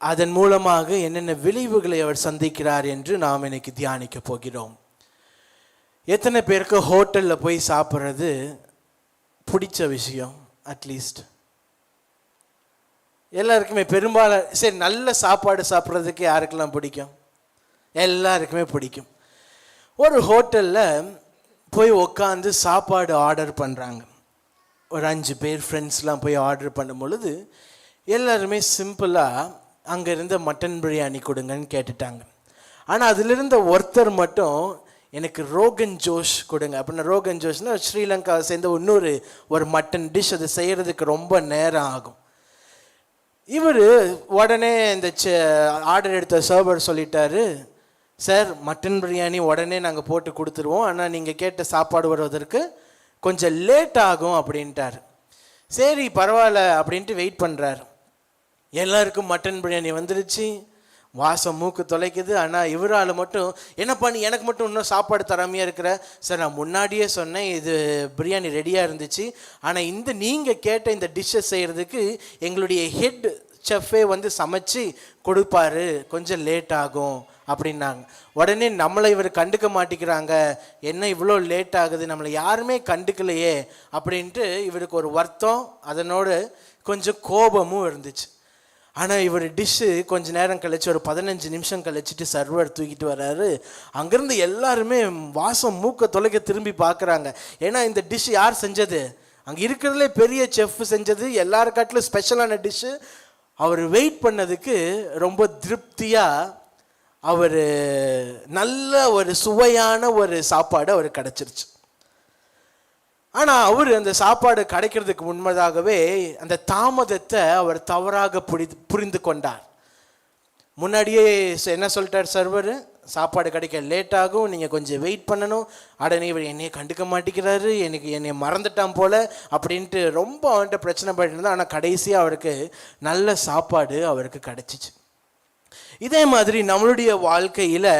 அதன் மூலமாக என்னென்ன விளைவுகளை அவர் சந்திக்கிறார் என்று நாம் இன்னைக்கு தியானிக்க போகிறோம். எத்தனை பேருக்கு ஹோட்டலில் போய் சாப்பிட்றது பிடிச்ச விஷயம்? அட்லீஸ்ட் எல்லாருக்குமே பெரும்பாலும் சரி, நல்ல சாப்பாடு சாப்பிட்றதுக்கு யாருக்கெல்லாம் பிடிக்கும்? எல்லாருக்குமே பிடிக்கும். ஒரு ஹோட்டலில் போய் உக்காந்து சாப்பாடு ஆர்டர் பண்ணுறாங்க. ஒரு 5 பேர் ஃப்ரெண்ட்ஸ்லாம் போய் ஆர்டர் பண்ணும் பொழுது எல்லாருமே சிம்பிளாக அங்கே இருந்த மட்டன் பிரியாணி கொடுங்கன்னு கேட்டுட்டாங்க. ஆனால் அதிலிருந்த ஒருத்தர் மட்டும் எனக்கு ரோகன் ஜோஷ் கொடுங்க அப்படின்னா, ரோகன் ஜோஷ்னால் ஸ்ரீலங்காவை சேர்ந்த ஒரு மட்டன் டிஷ். அது செய்கிறதுக்கு ரொம்ப நேரம் ஆகும். இவர் உடனே இந்த ஆர்டர் எடுத்த சர்வர் சொல்லிட்டாரு, சார் மட்டன் பிரியாணி உடனே நாங்கள் போட்டு கொடுத்துருவோம், ஆனால் நீங்கள் கேட்ட சாப்பாடு வருவதற்கு கொஞ்சம் லேட் ஆகும் அப்படின்ட்டார். சரி பரவாயில்ல அப்படின்ட்டு வெயிட் பண்ணுறாரு. எல்லாருக்கும் மட்டன் பிரியாணி வந்துடுச்சு, வாசம் மூக்கு தொலைக்குது. ஆனால் இவரால் மட்டும் என்ன பண்ணி எனக்கு மட்டும் இன்னும் சாப்பாடு தராமையாக இருக்கிற? சார் நான் முன்னாடியே சொன்னேன் இது பிரியாணி ரெடியாக இருந்துச்சு, ஆனால் நீங்கள் கேட்ட இந்த டிஷ்ஷை செய்கிறதுக்கு எங்களுடைய ஹெட் செஃப்பே சமைச்சு கொடுப்பாரு, கொஞ்சம் லேட் ஆகும் அப்படின்னாங்க. உடனே நம்மளை இவர் கண்டுக்க மாட்டேங்கிறாங்க, என்ன இவ்வளோ லேட் ஆகுது, நம்மளை யாருமே கண்டுக்கலையே அப்படின்ட்டு இவருக்கு ஒரு வருத்தம், அதனோடு கொஞ்சம் கோபமும் இருந்துச்சு. ஆனால் இவர் டிஷ்ஷு கொஞ்சம் நேரம் கழிச்சு, ஒரு 15 நிமிஷம் கழிச்சிட்டு சர்வர் தூக்கிட்டு வர்றாரு. அங்கேருந்து எல்லாருமே வாசம் மூக்க தொலைக்க திரும்பி பார்க்குறாங்க. ஏன்னா இந்த டிஷ் யார் செஞ்சது? அங்கே இருக்கிறதுலே பெரிய செஃப் செஞ்சது, எல்லாருக்காட்டிலும் ஸ்பெஷலான டிஷ்ஷு. அவர் வெயிட் பண்ணதுக்கு ரொம்ப திருப்தியாக அவர் நல்ல ஒரு சுவையான ஒரு சாப்பாடு அவர் கிடச்சிருச்சு. ஆனால் அவர் அந்த சாப்பாடு கிடைக்கிறதுக்கு முன்பதாகவே அந்த தாமதத்தை அவர் தவறாக புரிந்து கொண்டார். முன்னாடியே என்ன சொல்லிட்டார் சர்வர், சாப்பாடு கிடைக்க லேட் ஆகும், நீங்கள் கொஞ்சம் வெயிட் பண்ணணும். உடனே இவர் என்னையை கண்டுக்க மாட்டேங்கிறாரு, என்னை மறந்துட்டான் போல் அப்படின்ட்டு ரொம்ப அவன்கிட்ட பிரச்சனை பண்ணிட்டு இருந்தால். ஆனால் கடைசியாக அவருக்கு நல்ல சாப்பாடு அவருக்கு கிடச்சிச்சு. இதே மாதிரி நம்மளுடைய வாழ்க்கையில்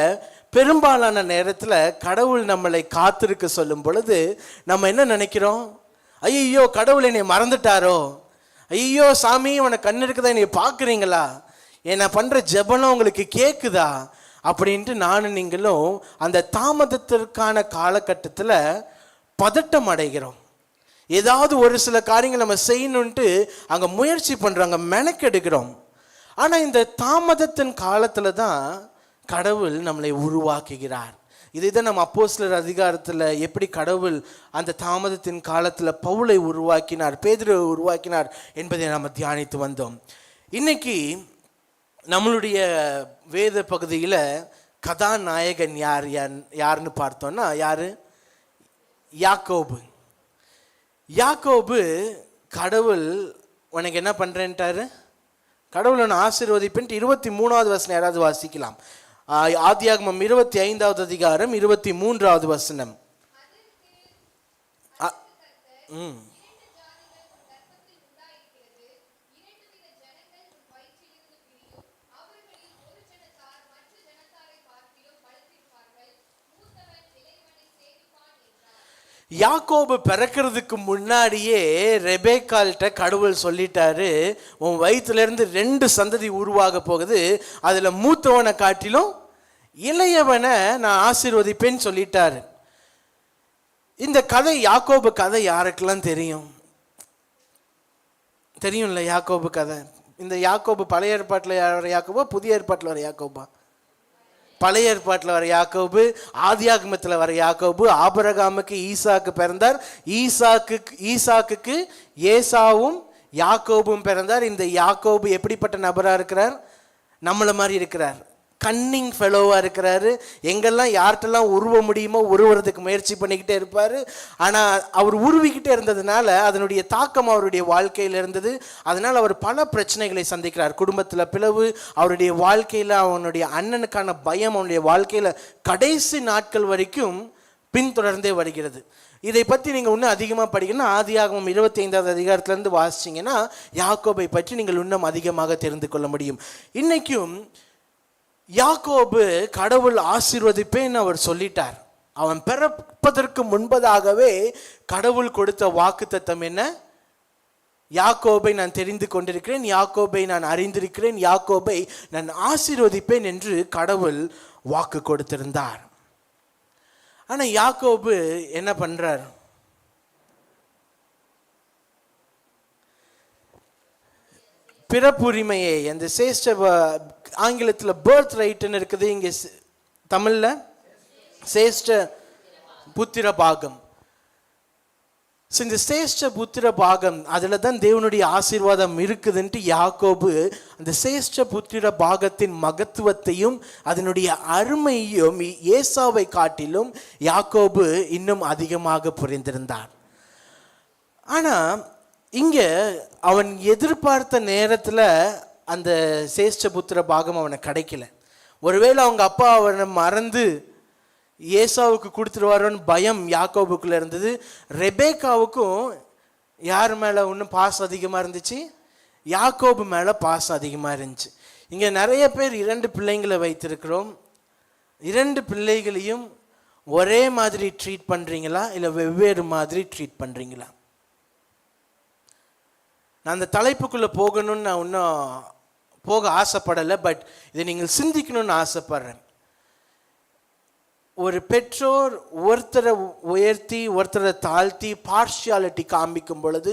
பெரும்பாலான நேரத்தில் கடவுள் நம்மளை காத்திருக்க சொல்லும் பொழுது நம்ம என்ன நினைக்கிறோம்? ஐயோ கடவுள் என்னை மறந்துட்டாரோ, ஐயோ சாமி உனக்கு கண்ணு இருக்குதா, என்னை பார்க்குறீங்களா, நான் பண்ணுற ஜெபனம் உங்களுக்கு கேட்குதா அப்படின்ட்டு நானும் நீங்களும் அந்த தாமதத்திற்கான காலகட்டத்தில் பதட்டம் அடைகிறோம். ஏதாவது ஒரு சில காரியங்கள் நம்ம செய்யணுன்ட்டு அங்கே முயற்சி பண்ணுறாங்க, மெனக்கெடுக்கிறோம். ஆனால் இந்த தாமதத்தின் காலத்தில் தான் கடவுள் நம்மளை உருவாக்குகிறார். இதை தான் நம்ம அப்போஸ்தலர் அதிகாரத்தில் எப்படி கடவுள் அந்த தாமதத்தின் காலத்தில் பவுலை உருவாக்கினார், பேதுருவை உருவாக்கினார் என்பதை நாம் தியானித்து வந்தோம். இன்னைக்கு நம்மளுடைய வேத பகுதியில் கதாநாயகன் யாருன்னு பார்த்தோன்னா யாரு? யாக்கோபு. யாக்கோபு கடவுள் உனக்கு என்ன பண்ணுறேன்ட்டாரு, கடவுள் உன்னை ஆசீர்வதிப்பேன்ட்டு 23வது வசனம் யாராவது வாசிக்கலாம்? ஆதியாகமம் 25வது அதிகாரம் 23வது வசனம். யாக்கோபு பிறக்கிறதுக்கு முன்னாடியே ரெபேக்கால்கிட்ட கடவுள் சொல்லிட்டாரு, உன் வயிற்றுலேருந்து 2 சந்ததி உருவாக போகுது, அதில் மூத்தவனை காட்டிலும் இளையவனை நான் ஆசீர்வதிப்பேன்னு சொல்லிட்டாரு. இந்த கதை, யாக்கோபு கதை யாருக்கெல்லாம் தெரியும்ல? யாக்கோபு கதை. இந்த யாக்கோபு பழைய ஏற்பாட்டில் வர யாக்கோபா, புதிய ஏற்பாட்டில் வர யாக்கோபா? பழைய ஏற்பாட்டில் வர யாக்கோபு, ஆதியாகமத்தில் வர யாக்கோபு. ஆபிரகாமுக்கு ஈசாக்கு பிறந்தார், ஈசாக்குக்கு ஏசாவும் யாக்கோபும் பிறந்தார். இந்த யாக்கோபு எப்படிப்பட்ட நபராக இருக்கிறார்? நம்மளை மாதிரி இருக்கிறார், கன்னிங் ஃபெலோவாக இருக்கிறாரு. எங்கெல்லாம் யார்கிட்டலாம் உருவ முடியுமோ உருவுறதுக்கு முயற்சி பண்ணிக்கிட்டே இருப்பார். ஆனால் அவர் உருவிக்கிட்டே இருந்ததுனால அதனுடைய தாக்கம் அவருடைய வாழ்க்கையில் இருந்தது. அதனால் அவர் பல பிரச்சனைகளை சந்திக்கிறார். குடும்பத்தில் பிளவு, அவருடைய வாழ்க்கையில் அவனுடைய அண்ணனுக்கான பயம் அவனுடைய வாழ்க்கையில் கடைசி நாட்கள் வரைக்கும் பின்தொடர்ந்தே வருகிறது. இதை பற்றி நீங்கள் இன்னும் அதிகமாக படிக்கணும்னா ஆதியாகமம் 25வது அதிகாரத்திலேருந்து வாசிச்சிங்கன்னா யாக்கோபை பற்றி நீங்கள் இன்னும் அதிகமாக தெரிந்து கொள்ள முடியும். இன்றைக்கும் யாக்கோபு கடவுள் ஆசீர்வதிப்பேன்னு அவர் சொல்லிட்டார். அவன் பிறப்பதற்கு முன்பதாகவே கடவுள் கொடுத்த வாக்குத்தத்தம் என்ன? யாக்கோபை நான் தெரிந்து கொண்டிருக்கிறேன், யாக்கோபை நான் அறிந்திருக்கிறேன், யாக்கோபை நான் ஆசீர்வதிப்பேன் என்று கடவுள் வாக்கு கொடுத்திருந்தார். ஆனா யாக்கோபு என்ன பண்றார்? பிறப்புரிமையை, அந்த சேஷ்ட, ஆங்கிலத்தில் பர்த் ரைட்னு இருக்குது, இங்கே தமிழில் சேஷ்ட புத்திர பாகம். ஸோ இந்த சேஷ்ட புத்திர பாகம், அதில் தான் தேவனுடைய ஆசீர்வாதம் இருக்குதுன்ட்டு யாக்கோபு அந்த சேஷ்ட புத்திர பாகத்தின் மகத்துவத்தையும் அதனுடைய அருமையும் ஏசாவை காட்டிலும் யாக்கோபு இன்னும் அதிகமாக புரிந்திருந்தார். ஆனால் இங்கே அவன் எதிர்பார்த்த நேரத்தில் அந்த சேஷ்ட புத்திர பாகம் அவனை கிடைக்கல. ஒருவேளை அவங்க அப்பா அவனை மறந்து ஏசாவுக்கு கொடுத்துருவாரோன்னு பயம் யாக்கோபுக்குள்ள இருந்தது. ரெபேக்காவுக்கும் யார் மேலே இன்னும் பாசம் அதிகமாக இருந்துச்சு? யாக்கோபு மேலே பாசம் அதிகமாக இருந்துச்சு. இங்கே நிறைய பேர் 2 பிள்ளைங்களை வைத்திருக்கிறோம். 2 பிள்ளைகளையும் ஒரே மாதிரி ட்ரீட் பண்ணுறீங்களா, இல்லை வெவ்வேறு மாதிரி ட்ரீட் பண்ணுறீங்களா? நான் அந்த தலைப்புக்குள்ளே போகணும்னு நான் இன்னும் போக ஆசைப்படலை, பட் இதை நீங்கள் சிந்திக்கணும்னு ஆசைப்படுறேன். ஒரு பெற்றோர் ஒருத்தரை உயர்த்தி ஒருத்தரை தாழ்த்தி பார்ஷியாலிட்டி காமிக்கும் பொழுது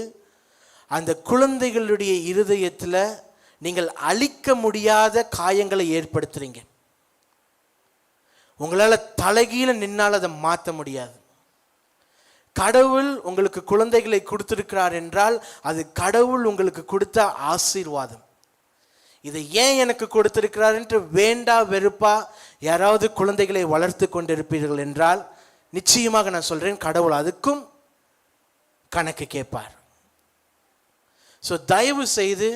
அந்த குழந்தைகளுடைய இருதயத்தில் நீங்கள் அழிக்க முடியாத காயங்களை ஏற்படுத்துறீங்க. உங்களால் தலைகீழ நின்னால் அதை மாற்ற முடியாது. கடவுள் உங்களுக்கு குழந்தைகளை கொடுத்திருக்கிறார் என்றால் அது கடவுள் உங்களுக்கு கொடுத்த ஆசீர்வாதம். இதை ஏன் எனக்கு கொடுத்திருக்கிறார் என்று வேண்டா வெறுப்பா யாராவது குழந்தைகளை வளர்த்து கொண்டிருப்பீர்கள் என்றால் நிச்சயமாக நான் சொல்றேன், கடவுள் அதுக்கும் கணக்கு கேட்பார். ஸோ தயவு செய்து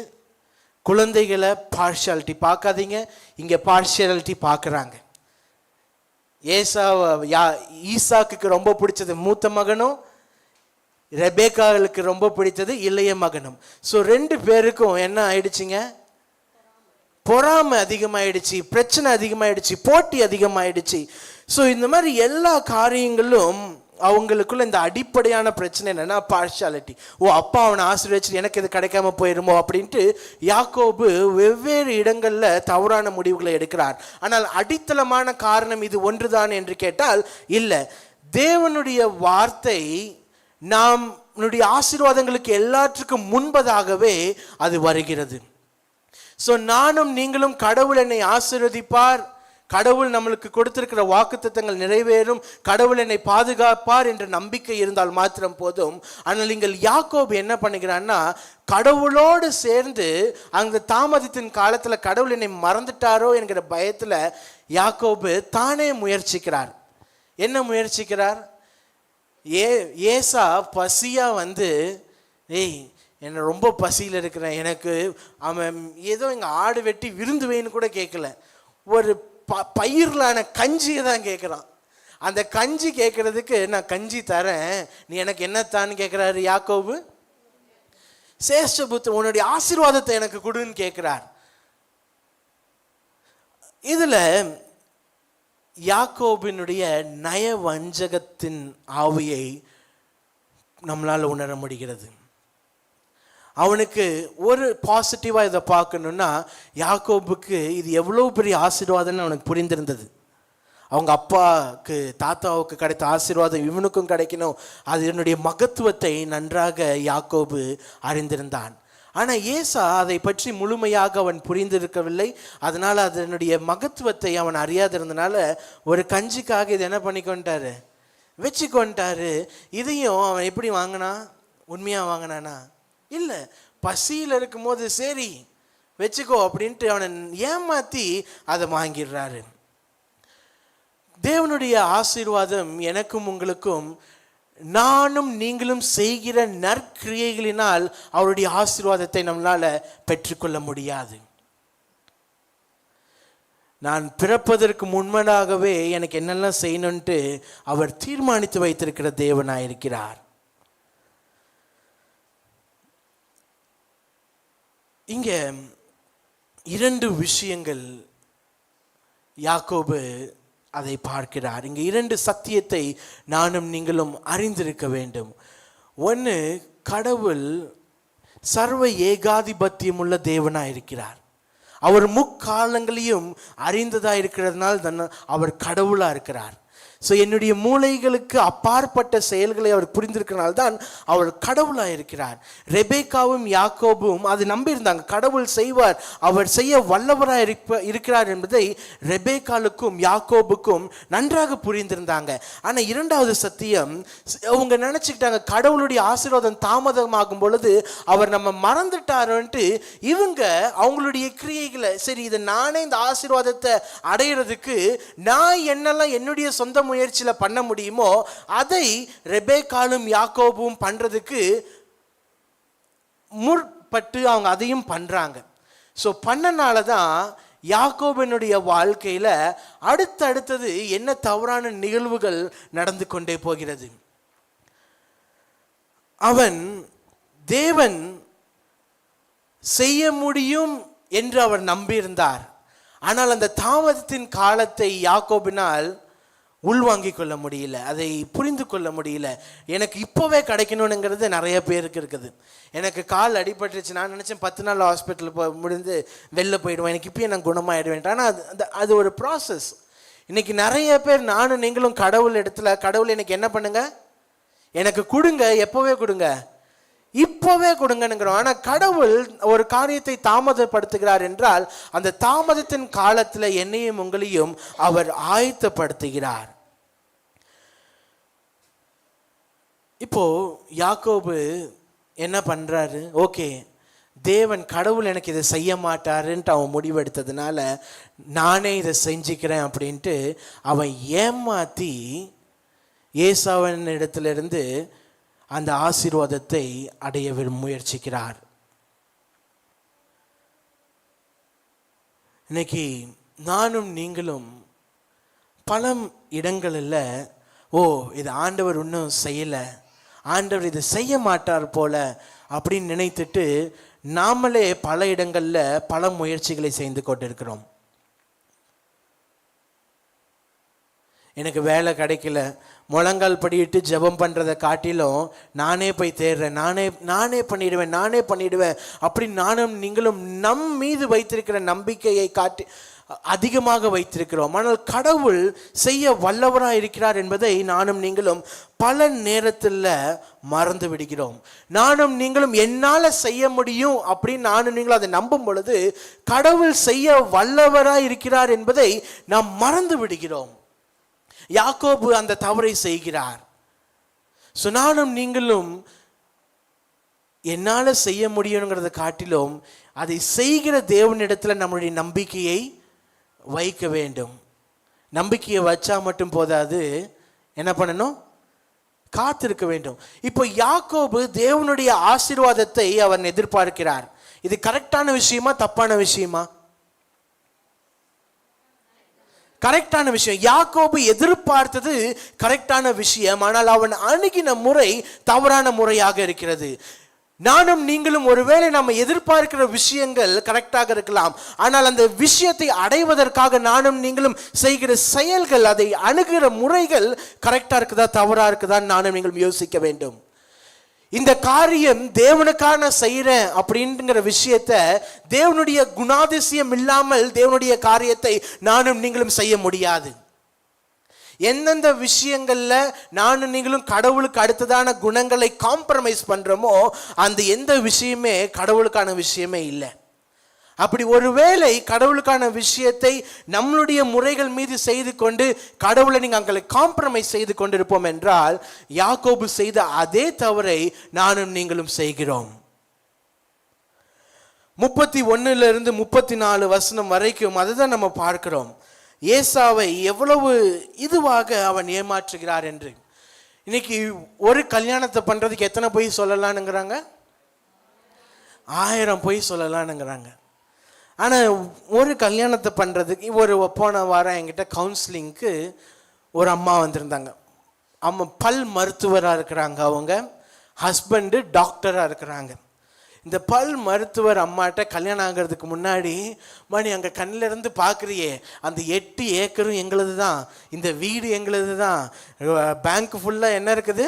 குழந்தைகளை பார்ஷியாலிட்டி பார்க்காதீங்க. இங்கே பார்ஷியாலிட்டி பார்க்குறாங்க. ஈசாக்கு ரொம்ப பிடிச்சது மூத்த மகனும், ரெபேக்காவுக்கு ரொம்ப பிடித்தது இளைய மகனும். ஸோ 2 பேருக்கும் என்ன ஆயிடுச்சுங்க? பொறாமை அதிகமாயிடுச்சு, பிரச்சனை அதிகமாயிடுச்சு, போட்டி அதிகமாயிடுச்சு. ஸோ இந்த மாதிரி எல்லா காரியங்களும் அவங்களுக்குள்ள இந்த அடிப்படையான பிரச்சனை என்னன்னா பார்ஷியாலிட்டி. அப்பா அவனை ஆசீர்வதிச்சு எனக்கு இது கிடைக்காம போயிருமோ அப்படின்ட்டு யாக்கோபு வெவ்வேறு இடங்களில் தவறான முடிவுகளை எடுக்கிறார். ஆனால் அடித்தளமான காரணம் இது ஒன்றுதான் என்று கேட்டால் இல்லை. தேவனுடைய வார்த்தை நம்முடைய ஆசீர்வாதங்களுக்கு எல்லாற்றுக்கும் முன்பதாகவே அது வருகிறது. ஸோ நானும் நீங்களும் கடவுள் என்னை ஆசீர்வதிப்பார், கடவுள் நம்மளுக்கு கொடுத்திருக்கிற வாக்குத்தத்தங்கள் நிறைவேறும், கடவுள் என்னை பாதுகாப்பார் என்ற நம்பிக்கை இருந்தால் மாத்திரம் போதும். ஆனால் நீங்கள் யாக்கோபு என்ன பண்ணுகிறான்னா, கடவுளோடு சேர்ந்து அந்த தாமதத்தின் காலத்தில் கடவுள் என்னை மறந்துட்டாரோ என்கிற பயத்தில் யாக்கோபு தானே முயற்சிக்கிறார். என்ன முயற்சிக்கிறார்? ஏசா பசியா வந்து, என்னை ரொம்ப பசியில் இருக்கிறேன், எனக்கு அவன் ஏதோ எங்கள் ஆடு வெட்டி விருந்து வேணும்னு கூட கேட்கல, ஒரு பயிர்களான கஞ்சியை தான் கேட்குறான். அந்த கஞ்சி கேட்கறதுக்கு நான் கஞ்சி தரேன், நீ எனக்கு என்னத்தான்னு கேட்குறாரு யாக்கோபு. சேஷ்டபுத்திர உன்னுடைய ஆசீர்வாதத்தை எனக்கு கொடுன்னு கேட்குறார். இதில் யாக்கோபினுடைய நயவஞ்சகத்தின் ஆவியை நம்மளால் உணர முடிகிறது. அவனுக்கு ஒரு பாசிட்டிவாக இதை பார்க்கணுன்னா, யாக்கோபுக்கு இது எவ்வளோ பெரிய ஆசீர்வாதம்னு அவனுக்கு புரிந்திருந்தது. அவங்க அப்பாவுக்கு தாத்தாவுக்கு கிடைத்த ஆசீர்வாதம் இவனுக்கும் கிடைக்கணும், அது என்னுடைய மகத்துவத்தை நன்றாக யாக்கோபு அறிந்திருந்தான். ஆனால் ஏசா அதை பற்றி முழுமையாக அவன் புரிந்திருக்கவில்லை. அதனால் அதனுடைய மகத்துவத்தை அவன் அறியாதிருந்தனால ஒரு கஞ்சிக்காக இது என்ன பண்ணிக்கொண்டாரு, வச்சுக்கொண்டாரு. இதையும் அவன் எப்படி வாங்கினான்? உண்மையாக வாங்கினானா? இல்லை, பசியில் இருக்கும்போது சரி வச்சுக்கோ அப்படின்ட்டு அவனை ஏமாற்றி அதை வாங்கிடுறாரு. தேவனுடைய ஆசீர்வாதம் எனக்கும் உங்களுக்கும் நானும் நீங்களும் செய்கிற நற்கிரியைகளினால் அவருடைய ஆசீர்வாதத்தை நம்மளால் பெற்றுக்கொள்ள முடியாது. நான் பிறப்பதற்கு முன்பதாகவே எனக்கு என்னெல்லாம் செய்யணுன்ட்டு அவர் தீர்மானித்து வைத்திருக்கிற தேவனாயிருக்கிறார். இங்கே 2 விஷயங்கள் யாக்கோபு அதை பார்க்கிறார். இங்கே 2 சத்தியத்தை நானும் நீங்களும் அறிந்திருக்க வேண்டும். ஒன்று, கடவுள் சர்வ ஏகாதிபத்தியம் உள்ள தேவனாக இருக்கிறார். அவர் முக்காலங்களையும் அறிந்ததா இருக்கிறதுனால தான் அவர் கடவுளாக இருக்கிறார். ஸோ என்னுடைய மூளைகளுக்கு அப்பாற்பட்ட செயல்களை அவர் புரிந்திருக்கிறனால தான் அவர் கடவுளாக இருக்கிறார். ரெபேக்காவும் யாக்கோபும் அது நம்பியிருந்தாங்க, கடவுள் செய்வார், அவர் செய்ய வல்லவராக இருக்கிறார் என்பதை ரெபேக்காலுக்கும் யாக்கோபுக்கும் நன்றாக புரிந்திருந்தாங்க. ஆனால் இரண்டாவது சத்தியம், அவங்க நினச்சிக்கிட்டாங்க கடவுளுடைய ஆசீர்வாதம் தாமதமாகும் பொழுது அவர் நம்ம மறந்துட்டாருன்ட்டு இவங்க அவங்களுடைய கிரியைகளை, சரி இதை நானே இந்த ஆசீர்வாதத்தை அடையிறதுக்கு நான் என்னெல்லாம் என்னுடைய சொந்த முயற்சியில் பண்ண முடியுமோ அதை ரெபேக்காலும் யாக்கோபும் பண்றதுக்கு முற்பட்டு அவங்க அதையும் பண்றாங்க. ஸோ பண்ணனால தான் யாக்கோபனுடைய வாழ்க்கையில அடுத்தது என்ன தவறான நிகழ்வுகள் நடந்து கொண்டே போகிறது. அவன் தேவன் செய்ய முடியும் என்று அவர் நம்பியிருந்தார். ஆனால் அந்த தாமதத்தின் காலத்தை யாக்கோபினால் உள்வாங்கிக் கொள்ள முடியல, அதை புரிந்து கொள்ள முடியல. எனக்கு இப்போவே கிடைக்கணுங்கிறது நிறைய பேருக்கு இருக்குது. எனக்கு கால் அடிபட்டுருச்சு, நான் நினச்சேன் 10 நாள் ஹாஸ்பிட்டல் முடிந்து வெளில போயிடுவேன், எனக்கு இப்போயே நான் குணமாயிடுவேன். ஆனால் அது ஒரு ப்ராசஸ். இன்னைக்கு நிறைய பேர் நானும் நீங்களும் கடவுள் இடத்துல, கடவுள் எனக்கு என்ன பண்ணுங்க, எனக்கு கொடுங்க, எப்போவே கொடுங்க, இப்போவே கொடுங்கங்கிறோம். ஆனால் கடவுள் ஒரு காரியத்தை தாமதப்படுத்துகிறார் என்றால் அந்த தாமதத்தின் காலத்தில் என்னையும் உங்களையும் அவர் ஆயத்தப்படுத்துகிறார். இப்போ யாக்கோபு என்ன பண்றாரு, ஓகே தேவன் கடவுள் எனக்கு இதை செய்ய மாட்டாருன்ட்டு அவன் முடிவெடுத்ததுனால நானே இதை செஞ்சுக்கிறேன் அப்படின்ட்டு அவன் ஏமாத்தி ஏசாவின் இடத்திலிருந்து அந்த ஆசீர்வாதத்தை அடைய முயற்சிக்கிறார். இன்னைக்கு நானும் நீங்களும் பல இடங்களில் இது ஆண்டவர் இன்னும் செய்யலை, ஆண்டவர் இதை செய்ய மாட்டார் போல அப்படின்னு நினைத்துட்டு நாமளே பல இடங்களில் பல முயற்சிகளை செய்து கொண்டிருக்கிறோம். எனக்கு வேலை கிடைக்கல, முழங்கால் படியிட்டு ஜெபம் பண்ணுறதை காட்டிலும் நானே போய் தேடுறேன், நானே பண்ணிடுவேன் அப்படி நானும் நீங்களும் நம் மீது வைத்திருக்கிற நம்பிக்கையை காட்டி அதிகமாக வைத்திருக்கிறோம். ஆனால் கடவுள் செய்ய வல்லவராக இருக்கிறார் என்பதை நானும் நீங்களும் பல நேரத்தில் மறந்து விடுகிறோம். நானும் நீங்களும் என்னால் செய்ய முடியும் அப்படின்னு நானும் நீங்களும் அதை நம்பும் பொழுது கடவுள் செய்ய வல்லவராக இருக்கிறார் என்பதை நாம் மறந்து விடுகிறோம். யாக்கோபு அந்த தவறை செய்கிறார். ஸோ நானும் நீங்களும் என்னால் செய்ய முடியுங்கிறத காட்டிலும் அதை செய்கிற தேவனிடத்தில் நம்மளுடைய நம்பிக்கையை வைக்க வேண்டும். நம்பிக்கையை வச்சா மட்டும் போதாது, என்ன பண்ணணும், காத்திருக்க வேண்டும். இப்போ யாக்கோபு தேவனுடைய ஆசீர்வாதத்தை அவர் எதிர்பார்க்கிறார். இது கரெக்டான விஷயமா தப்பான விஷயமா? கரெக்டான விஷயம். யாக்கோபு எதிர்பார்த்தது கரெக்டான விஷயம், ஆனால் அவன் அணுகின முறை தவறான முறையாக இருக்கிறது. நானும் நீங்களும் ஒருவேளை நம்ம எதிர்பார்க்கிற விஷயங்கள் கரெக்டாக இருக்கலாம், ஆனால் அந்த விஷயத்தை அடைவதற்காக நானும் நீங்களும் செய்கிற செயல்கள், அதை அணுகிற முறைகள் கரெக்டா இருக்குதா தவறா இருக்குதா நானும் நீங்களும் யோசிக்க வேண்டும். இந்த காரியம் தேவனுக்கான செய்கிறேன் அப்படிங்கிற விஷயத்த தேவனுடைய குணாதிசயம் இல்லாமல் தேவனுடைய காரியத்தை நானும் நீங்களும் செய்ய முடியாது. எந்தெந்த விஷயங்கள்ல நானும் நீங்களும் கடவுளுக்கு அடுத்ததான குணங்களை காம்ப்ரமைஸ் பண்றோமோ அந்த எந்த விஷயமே கடவுளுக்கான விஷயமே இல்லை. அப்படி ஒருவேளை கடவுளுக்கான விஷயத்தை நம்மளுடைய முறைகள் மீது செய்து கொண்டு கடவுளை நீங்கள் அங்கே காம்ப்ரமைஸ் செய்து கொண்டிருப்போம் என்றால் யாக்கோபு செய்த அதே தவறை நானும் நீங்களும் செய்கிறோம். 31 34 வசனம் வரைக்கும் அதுதான் நம்ம பார்க்கிறோம். ஏசாவை எவ்வளவு இதுவாக அவன் ஏமாற்றுகிறார் என்று. இன்னைக்கு ஒரு கல்யாணத்தை பண்றதுக்கு எத்தனை பொய் சொல்லலான்னுங்கிறாங்க? 1000 பொய் சொல்லலான்னுங்கிறாங்க. ஆனால் ஒரு கல்யாணத்தை பண்ணுறதுக்கு போன வாரம் என்கிட்ட கவுன்சிலிங்க்கு ஒரு அம்மா வந்திருந்தாங்க. அம்மா பல் மருத்துவராக இருக்கிறாங்க, அவங்க ஹஸ்பண்டு டாக்டராக இருக்கிறாங்க. இந்த பல் மருத்துவர் அம்மாட்ட கல்யாணம் ஆகிறதுக்கு முன்னாடி, மணி அங்கே கண்ணிலேருந்து பார்க்குறியே அந்த 8 ஏக்கரும் எங்களுது தான், இந்த வீடு எங்களுது தான், பேங்க் ஃபுல்லாக என்ன இருக்குது,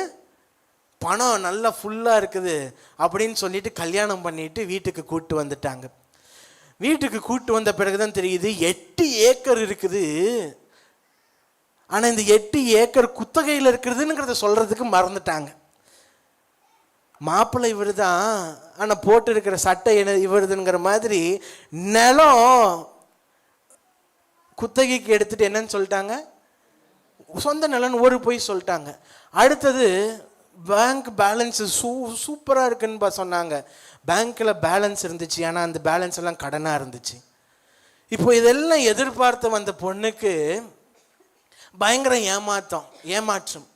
பணம் நல்லா ஃபுல்லாக இருக்குது அப்படின்னு சொல்லிட்டு கல்யாணம் பண்ணிட்டு வீட்டுக்கு கூப்பிட்டு வந்துட்டாங்க. வீட்டுக்கு கூப்பிட்டு வந்த பிறகுதான் தெரியுது 8 ஏக்கர் இருக்குது. ஆனால் இந்த 8 ஏக்கர் குத்தகையில் இருக்கிறதுங்கிறத சொல்றதுக்கு மறந்துட்டாங்க. மாப்பிள்ளை இவர் தான், ஆனால் போட்டு இருக்கிற சட்டை என்ன இவருதுங்கிற மாதிரி நிலம் குத்தகைக்கு எடுத்துட்டு என்னன்னு சொல்லிட்டாங்க, சொந்த நிலம்னு ஒரு போய் சொல்லிட்டாங்க. அடுத்தது பேங்க் பேலன்ஸ் சூப்பராக இருக்குன்னு சொன்னாங்க. பேங்க்கில் பேலன்ஸ் இருந்துச்சு, ஆனால் அந்த பேலன்ஸ் எல்லாம் கடனாக இருந்துச்சு. இப்போ இதெல்லாம் எதிர்பார்த்து வந்த பொண்ணுக்கு பயங்கர ஏமாற்றம்.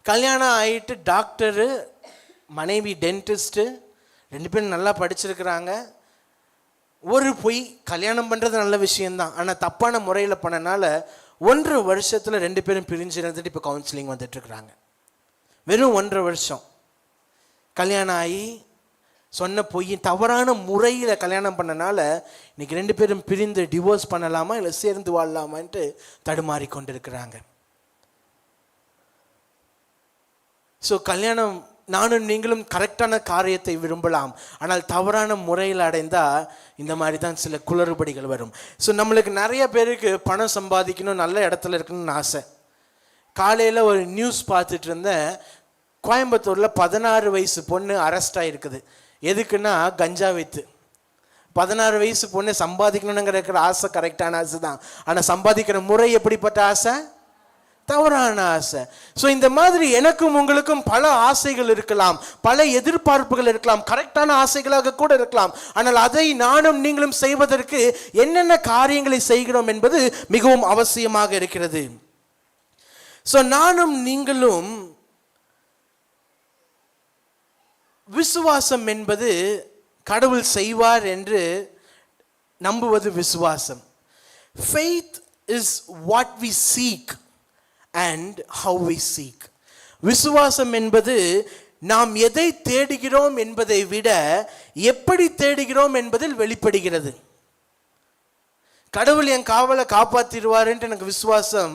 கல்யாணம் ஆகிட்டு டாக்டரு, மனைவி டென்டிஸ்ட்டு, 2 பேரும் நல்லா படிச்சிருக்கிறாங்க. ஒரு பொய், கல்யாணம் பண்ணுறது நல்ல விஷயந்தான், ஆனால் தப்பான முறையில் பண்ணனால 1.5 வருஷத்தில் 2 பேரும் பிரிஞ்சு இருந்துட்டு இப்போ கவுன்சிலிங் வந்துட்டுருக்குறாங்க. வெறும் 1.5 வருஷம் கல்யாணம் ஆகி சொன்ன பொய், தவறான முறையில் கல்யாணம் பண்ணனால இன்னைக்கு 2 பேரும் பிரிந்து டிவோர்ஸ் பண்ணலாமா இல்லை சேர்ந்து வாழலாமான்ட்டு தடுமாறி கொண்டிருக்கிறாங்க. ஸோ கல்யாணம், நானும் நீங்களும் கரெக்டான காரியத்தை விரும்பலாம், ஆனால் தவறான முறையில் அடைந்தால் இந்த மாதிரி தான் சில குளறுபடிகள் வரும். ஸோ நம்மளுக்கு நிறைய பேருக்கு பணம் சம்பாதிக்கணும், நல்ல இடத்துல இருக்கணும்னு ஆசை. காலையில் ஒரு நியூஸ் பார்த்துட்டு இருந்தேன், கோயம்புத்தூரில் 16 வயசு பொண்ணு அரெஸ்ட் ஆகிருக்குது. எதுக்குன்னா கஞ்சா வித்து. 16 வயசு பொண்ணு சம்பாதிக்கணுங்கிற ஆசை கரெக்டான ஆசை தான், ஆனால் சம்பாதிக்கிற முறை எப்படிப்பட்ட ஆசை? தவறான ஆசை. ஸோ இந்த மாதிரி எனக்கும் உங்களுக்கும் பல ஆசைகள் இருக்கலாம், பல எதிர்பார்ப்புகள் இருக்கலாம், கரெக்டான ஆசைகளாக கூட இருக்கலாம். ஆனால் அதை நானும் நீங்களும் செய்வதற்கு என்னென்ன காரியங்களை செய்கிறோம் என்பது மிகவும் அவசியமாக இருக்கிறது. ஸோ நானும் நீங்களும் விசுவாசம் என்பது கடவுள் செய்வார் என்று நம்புவது விசுவாசம். Faith is what we seek and how we seek. விசுவாசம் என்பது நாம் எதை தேடுகிறோம் என்பதை விட எப்படி தேடுகிறோம் என்பதில் வெளிப்படுகிறது. கடவுள் என் காவலை காப்பாற்றிடுவாருன்ட்டு எனக்கு விசுவாசம்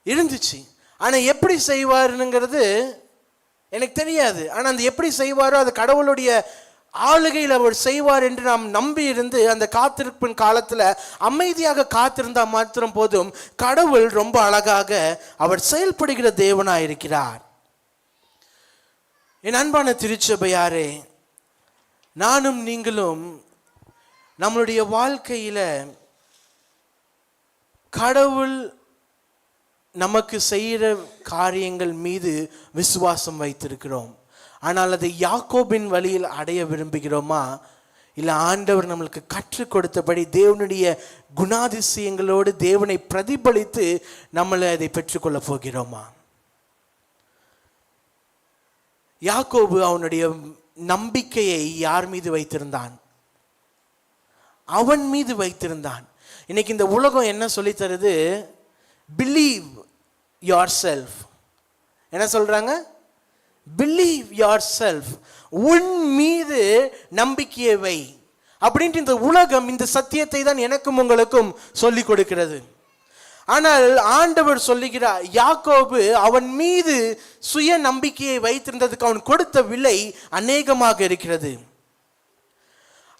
இருந்துச்சு, ஆனால் எப்படி செய்வாருங்கிறது எனக்கு தெரியாது. ஆனால் அந்த எப்படி செய்வாரோ அது கடவுளுடைய ஆளுகையில் அவர் செய்வார் என்று நாம் நம்பி இருந்து அந்த காத்திருப்பின் காலத்தில் அமைதியாக காத்திருந்தால் மாத்திரம் போதும். கடவுள் ரொம்ப அழகாக அவர் செயல்படுகிற தேவனாக இருக்கிறார். என் அன்பான திருச்சபையாரே, நானும் நீங்களும் நம்மளுடைய வாழ்க்கையில் கடவுள் நமக்கு செய்கிற காரியங்கள் மீது விசுவாசம் வைத்திருக்கிறோம். ஆனால் அதை யாக்கோபின் வழியில் அடைய விரும்புகிறோமா, இல்லை ஆண்டவர் நம்மளுக்கு கற்றுக் கொடுத்தபடி தேவனுடைய குணாதிசயங்களோடு தேவனை பிரதிபலித்து நம்மளை அதை பெற்றுக்கொள்ள போகிறோமா? யாக்கோபு அவனுடைய நம்பிக்கையை யார் மீது வைத்திருந்தான்? அவன் மீது வைத்திருந்தான். இன்னைக்கு இந்த உலகம் என்ன சொல்லி தருது? Believe your self. என்ன சொல்றாங்க? பிலீவ் யோர் செல்ஃப், உன் மீது நம்பிக்கையை வை அப்படின்ட்டு இந்த உலகம் இந்த சத்தியத்தை தான் எனக்கும் உங்களுக்கும் சொல்லிக் கொடுக்கிறது. ஆனால் ஆண்டவர் சொல்லுகிறார், யாக்கோபு அவன் மீது சுய நம்பிக்கையை வைத்திருந்ததுக்கு அவன் கொடுத்த விலை அநேகமாக இருக்கிறது.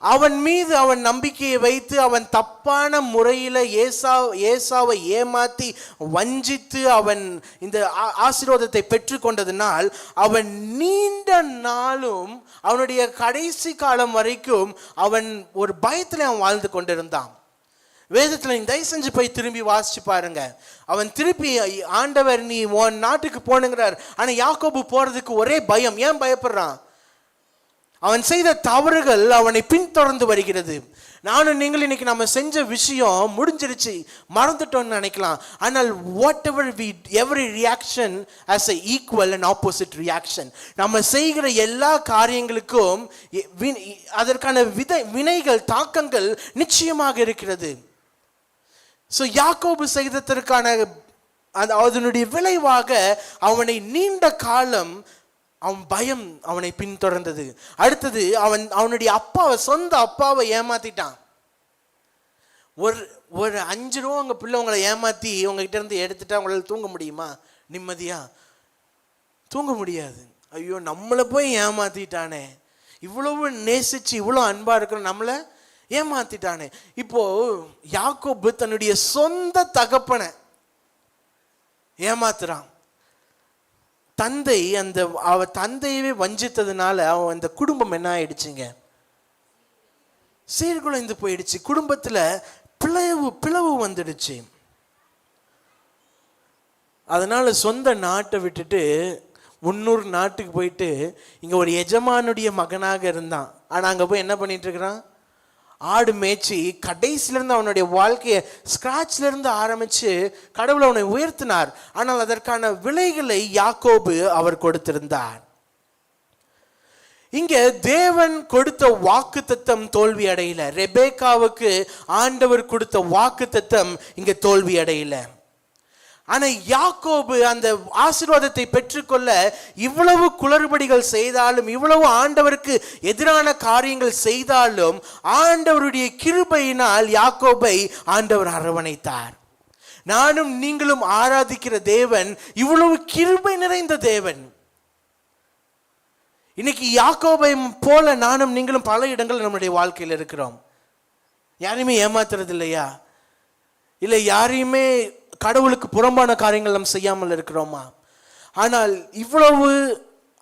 அவன் மீது அவன் நம்பிக்கையை வைத்து அவன் தப்பான முறையில் ஏசாவை ஏமாற்றி வஞ்சித்து அவன் இந்த ஆசீர்வாதத்தை பெற்றுக்கொண்டதினால் அவன் நீண்ட நாளும் அவனுடைய கடைசி காலம் வரைக்கும் அவன் ஒரு பயத்தில் அவன் வாழ்ந்து கொண்டிருந்தான். வேதத்தில் தயவு செஞ்சு போய் திரும்பி வாசிச்சு பாருங்க. அவன் திருப்பி ஆண்டவர் நீ உன் நாட்டுக்கு போனுங்கிறார், ஆனால் யாக்கோபு போறதுக்கு ஒரே பயம். ஏன் பயப்படுறான்? அவன் செய்த தவறுகள் அவனை பின்தொடர்ந்து வருகிறது. நானும் நீங்கள் இன்னைக்கு நம்ம செஞ்ச விஷயம் முடிஞ்சிருச்சு, மறந்துட்டோம்னு நினைக்கலாம். ஆனால் every reaction as a equal and opposite reaction. நம்ம செய்கிற எல்லா காரியங்களுக்கும் அதற்கான வினைகள் தாக்கங்கள் நிச்சயமாக இருக்கிறது. ஸோ யாக்கோபு செய்ததற்கான அதனுடைய விளைவாக அவனை நீண்ட காலம் அவன் பயம் அவனை பின்தொடர்ந்தது. அடுத்தது அவனுடைய சொந்த அப்பாவை ஏமாத்திட்டான். ஒரு 5 ரூபா உங்க பிள்ளை உங்களை ஏமாத்தி உங்ககிட்ட இருந்து எடுத்துட்டா உங்களால் தூங்க முடியுமா? நிம்மதியா தூங்க முடியாது. ஐயோ நம்மளை போய் ஏமாத்திட்டானே, இவ்வளவு நேசிச்சு இவ்வளோ அன்பா இருக்கிற நம்மளை ஏமாத்திட்டானே. இப்போ யாக்கோபு தன்னுடைய சொந்த தகப்பனை ஏமாத்துறான். தந்தை அவ தந்தையவே வஞ்சித்ததுனால அவன் அந்த குடும்பம் என்ன ஆயிடுச்சுங்க, சீர்குலைந்து போயிடுச்சு. குடும்பத்துல பிளவு வந்துடுச்சு. அதனால சொந்த நாட்டை விட்டுட்டு முன்னூறு நாட்டுக்கு போயிட்டு இங்க ஒரு எஜமானுடைய மகனாக இருந்தான். ஆனா அங்க போய் என்ன பண்ணிட்டு இருக்கிறான், ஆடு மேய்ச்சி கடைசில இருந்து அவனுடைய வாழ்க்கையை ஸ்கிராச்ல இருந்து ஆரம்பிச்சு கடவுள் அவனை உயர்த்தினார். ஆனால் அதற்கான விலைகளை யாக்கோபு அவர் கொடுத்திருந்தார். இங்க தேவன் கொடுத்த வாக்குத்தத்தம் தோல்வி அடையல. ரெபேக்காவுக்கு ஆண்டவர் கொடுத்த வாக்குத்தத்தம் இங்க தோல்வி அடையல. ஆனா யாக்கோபு அந்த ஆசீர்வாதத்தை பெற்றுக்கொள்ள இவ்வளவு குளறுபடிகள் செய்தாலும், இவ்வளவு ஆண்டவருக்கு எதிரான காரியங்கள் செய்தாலும், ஆண்டவருடைய கிருபையினால் யாக்கோபை ஆண்டவர் அரவணைத்தார். நானும் நீங்களும் ஆராதிக்கிற தேவன் இவ்வளவு கிருபை நிறைந்த தேவன். இன்னைக்கு யாக்கோபை போல நானும் நீங்களும் பல இடங்கள் நம்முடைய வாழ்க்கையில் இருக்கிறோம். யாரையுமே ஏமாத்துறது இல்லையா? இல்லை யாரையுமே கடவுளுக்கு புறம்பான காரியங்கள் நாம் செய்யாமல் இருக்கிறோமா? ஆனால் இவ்வளவு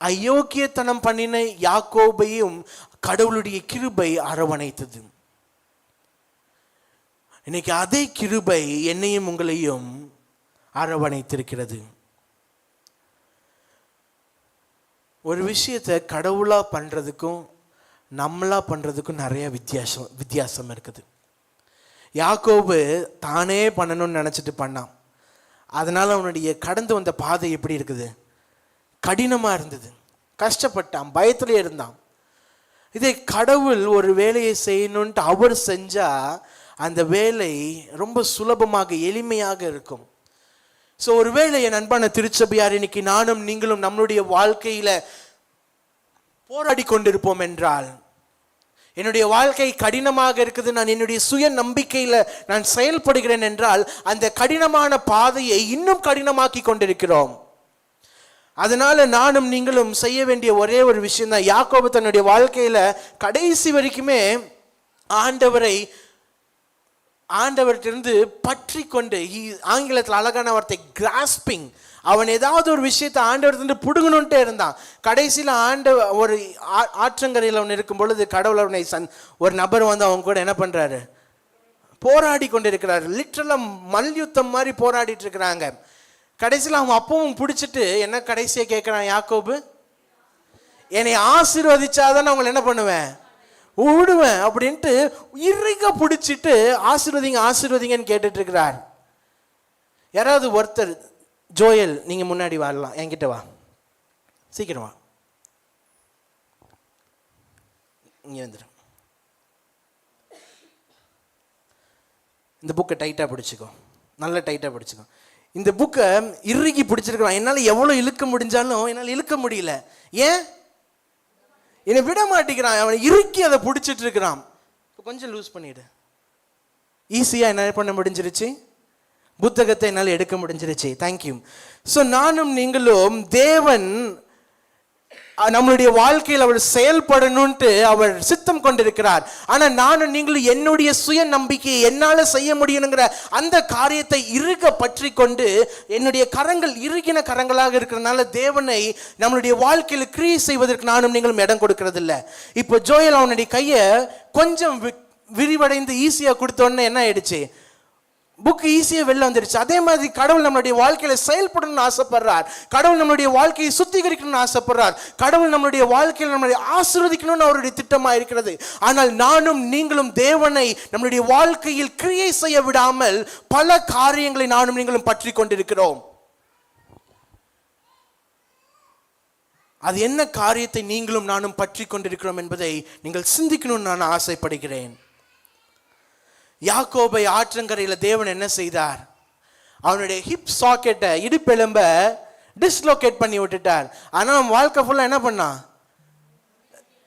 அயோக்கியத்தனம் பண்ணின யாக்கோபையும் கடவுளுடைய கிருபை அரவணைத்தது. இன்னைக்கு அதே கிருபை என்னையும் உங்களையும் அரவணைத்திருக்கிறது. ஒரு விஷயத்தை கடவுளா பண்றதுக்கும் நம்மளா பண்றதுக்கும் நிறைய வித்தியாசம் இருக்குது. யாக்கோபு தானே பண்ணணும்னு நினச்சிட்டு பண்ணான். அதனால் அவனுடைய கடந்து வந்த பாதை எப்படி இருக்குது, கடினமாக இருந்தது. கஷ்டப்பட்டான், பயத்திலே இருந்தான். இதே கடவுள் ஒரு வேலையை செய்யணுன்ட்டு அவர் செஞ்சால் அந்த வேலை ரொம்ப சுலபமாக எளிமையாக இருக்கும். ஸோ ஒருவேளை என் அன்பான திருச்சபையார், இன்னைக்கு நானும் நீங்களும் நம்மளுடைய வாழ்க்கையில் போராடி கொண்டிருப்போம் என்றால், என்னுடைய வாழ்க்கை கடினமாக இருக்குது, நான் என்னுடைய சுய நம்பிக்கையில் நான் செயல்படுகிறேன் என்றால், அந்த கடினமான பாதையை இன்னும் கடினமாக்கி கொண்டிருக்கிறோம். அதனால நானும் நீங்களும் செய்ய வேண்டிய ஒரே ஒரு விஷயம் தான், யாக்கோபு தன்னுடைய வாழ்க்கையில கடைசி வரைக்குமே ஆண்டவர்கிட்ட பற்றி கொண்டு, ஆங்கிலத்தில் அழகான வார்த்தை கிராஸ்பிங், அவன் ஏதாவது ஒரு விஷயத்தை ஆண்டவர்கிட்ட புடுங்கணுன்ட்டே இருந்தான். கடைசியில் ஒரு ஆற்றங்கரையில் அவன் இருக்கும் பொழுது கடவுள் அவனை ஒரு நபர் வந்து அவங்க கூட என்ன பண்றாரு, போராடி கொண்டிருக்கிறாரு. லிட்டரலா மல்யுத்தம் மாதிரி போராடிட்டு இருக்கிறாங்க. கடைசியில் அவன் அப்பவும் பிடிச்சிட்டு என்ன கடைசியை கேட்கிறான் யாக்கோபு, என்னை ஆசீர்வதிச்சாதான் அவங்களை என்ன பண்ணுவேன், விடுவேன் அப்படின்ட்டு இறுக பிடிச்சிட்டு ஆசீர்வதிங்கன்னு கேட்டுட்டு இருக்கிறார். யாராவது ஒருத்தர், ஜோயல் நீங்க முன்னாடி வரலாம், என்கிட்ட வா, சீக்கிரம் வா, இங்க வந்துடும். இந்த புக்கை டைட்டா பிடிச்சிக்கோ, நல்ல டைட்டா பிடிச்சிக்கோ. இந்த புக்கை இறுகி பிடிச்சிருக்கிறான். என்னால் எவ்வளோ இழுக்க முடிஞ்சாலும் என்னால் இழுக்க முடியல. ஏன்? என்னை விட மாட்டேங்கிறான். அவனை இறுக்கி அதை பிடிச்சிட்டு இருக்கிறான். கொஞ்சம் லூஸ் பண்ணிடு. ஈஸியாக என்ன பண்ண முடிஞ்சிருச்சு, புத்தகத்தை என்னால் எடுக்க முடிஞ்சிருச்சு. தேங்க்யூ. ஸோ நானும் நீங்களும் தேவன் நம்மளுடைய வாழ்க்கையில் அவர் செயல்படணும்ட்டு அவர் சித்தம் கொண்டிருக்கிறார். ஆனால் நானும் நீங்களும் என்னுடைய சுய நம்பிக்கையை என்னால் செய்ய முடியணுங்கிற அந்த காரியத்தை இறுக பற்றி கொண்டு, என்னுடைய கரங்கள் இறுகின கரங்களாக இருக்கிறதுனால தேவனை நம்மளுடைய வாழ்க்கையில் கிரியை செய்வதற்கு நானும் நீங்களும் இடம் கொடுக்கறது இல்லை. இப்போ ஜோயல் அவனுடைய கையை கொஞ்சம் விரிவடைந்து ஈஸியாக கொடுத்தோன்னே என்ன ஆயிடுச்சு, புக்கு ஈஸியாக வெளில வந்துடுச்சு. அதே மாதிரி கடவுள் நம்மளுடைய வாழ்க்கையில செயல்படணும்னு ஆசைப்படுறார். கடவுள் நம்மளுடைய வாழ்க்கையை சுத்திகரிக்கணும்னு ஆசைப்படுறார். கடவுள் நம்மளுடைய வாழ்க்கையில் நம்மளுடைய ஆசீர்வதிக்கணும்னு அவருடைய திட்டமாக இருக்கிறது. ஆனால் நானும் நீங்களும் தேவனை நம்மளுடைய வாழ்க்கையில் கிரியை செய்ய விடாமல் பல காரியங்களை நானும் நீங்களும் பற்றி கொண்டிருக்கிறோம். அது என்ன காரியத்தை நீங்களும் நானும் பற்றி கொண்டிருக்கிறோம் என்பதை நீங்கள் சிந்திக்கணும்னு நான் ஆசைப்படுகிறேன். யாக்கோபை ஆற்றங்கரையில் தேவன் என்ன செய்தார், அவனுடைய ஹிப் சாக்கெட்டை, இடுப்பெலும்ப டிஸ்லோகேட் பண்ணி விட்டுட்டார். ஆனால் அவன் வாழ்க்கை ஃபுல்லாக என்ன பண்ணான்,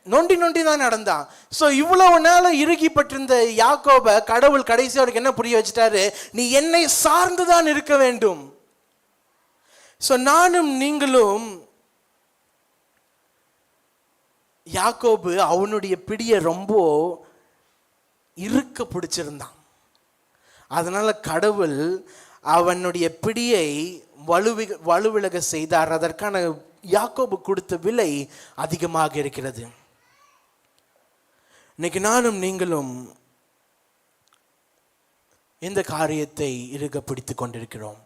நொண்டி தான் நடந்தான். ஸோ இவ்வளவு நாள் இறுகிப்பட்டிருந்த யாக்கோபை கடவுள் கடைசி அவருக்கு என்ன புரிய வச்சுட்டாரு, நீ என்னை சார்ந்துதான் இருக்க வேண்டும். ஸோ நானும் நீங்களும் யாக்கோபு அவனுடைய பிடியை ரொம்ப இறுக்க பிடிச்சிருந்தான். அதனால கடவுள் அவனுடைய பிடியை வலுவிலக செய்தார். அதற்கான யாக்கோபு கொடுத்த விலை அதிகமாக இருக்கிறது. இன்னைக்கு நானும் நீங்களும் இந்த காரியத்தை இறுக பிடித்து கொண்டிருக்கிறோம்.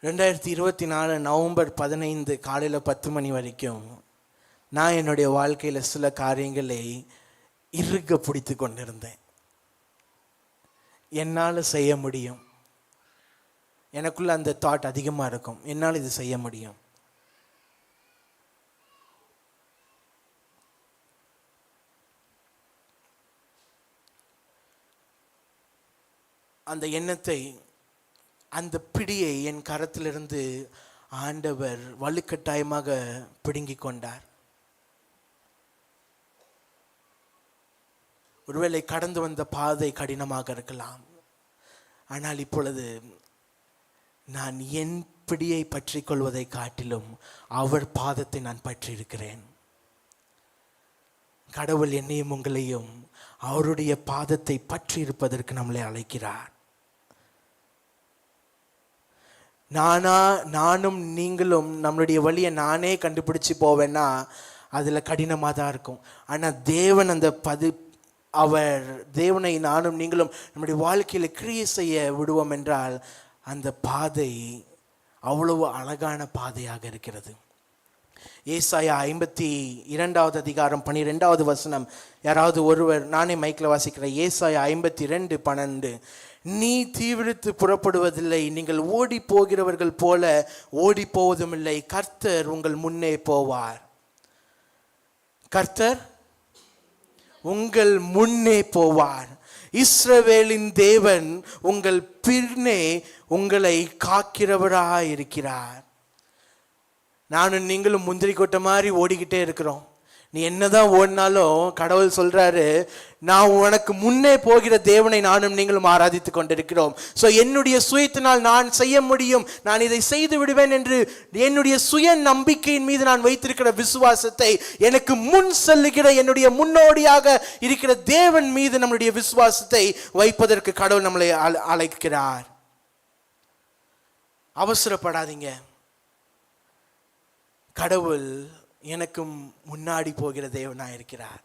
2024 நவம்பர் 15 காலையில் 10 மணி வரைக்கும் நான் என்னுடைய வாழ்க்கையில் சில காரியங்களை இறுக பிடித்து கொண்டிருந்தேன். என்னால் செய்ய முடியும், எனக்குள்ள அந்த தாட் அதிகமாக இருக்கும், என்னால் இது செய்ய முடியும். அந்த எண்ணத்தை, அந்த பிடியை என் கரத்திலிருந்து ஆண்டவர் வலுக்கட்டாயமாக பிடுங்கி கொண்டார். ஒருவேளை கடந்து வந்த பாதை கடினமாக இருக்கலாம், ஆனால் இப்பொழுது நான் என் பிடியை பற்றி கொள்வதை காட்டிலும் அவர் பாதத்தை நான் பற்றி இருக்கிறேன். கடவுள் என்னையும் உங்களையும் அவருடைய பாதத்தை பற்றி இருப்பதற்கு நம்மளை அழைக்கிறார். நானும் நீங்களும் நம்மளுடைய வழியை நானே கண்டுபிடிச்சு போவேன்னா அதில் கடினமாக தான் இருக்கும். ஆனால் தேவன் அந்த தேவனை நானும் நீங்களும் நம்முடைய வாழ்க்கையில் கிரியை செய்ய விடுவோம் என்றால் அந்த பாதை அவ்வளவு அழகான பாதையாக இருக்கிறது. ஏசாயா 52 அதிகாரம் 12வது வசனம். யாராவது ஒருவர், நானே மைக்கில் வாசிக்கிறேன். ஏசாயா 52:12. நீ தீவிரித்து புறப்படுவதில்லை, நீங்கள் ஓடி போகிறவர்கள் போல ஓடி போவதும் இல்லை. கர்த்தர் உங்கள் முன்னே போவார். கர்த்தர் உங்கள் முன்னே போவார். இஸ்ரவேலின் தேவன் உங்கள் பின்னே உங்களை காக்கிறவராய் இருக்கிறார். நானும் நீங்களும் முந்திரி கொட்டை மாதிரி ஓடிக்கிட்டே இருக்கிறோம். நீ என்னதான் ஓடினாலும் கடவுள் சொல்றாரு, நான் உனக்கு முன்னே போகிற தேவனை நானும் நீங்களும் ஆராதித்து கொண்டிருக்கிறோம். ஸோ என்னுடைய சுயத்தினால் நான் செய்ய முடியும், நான் இதை செய்து விடுவேன் என்று என்னுடைய சுய நம்பிக்கையின் மீது நான் வைத்திருக்கிற விசுவாசத்தை, எனக்கு முன் செல்லுகிற என்னுடைய முன்னோடியாக இருக்கிற தேவன் மீது நம்முடைய விசுவாசத்தை வைப்பதற்கு கடவுள் நம்மளை அழைக்கிறார். அவசரப்படாதீங்க. கடவுள் எனக்கும் முன்னாடி போகிற தேவனாய் இருக்கிறார்.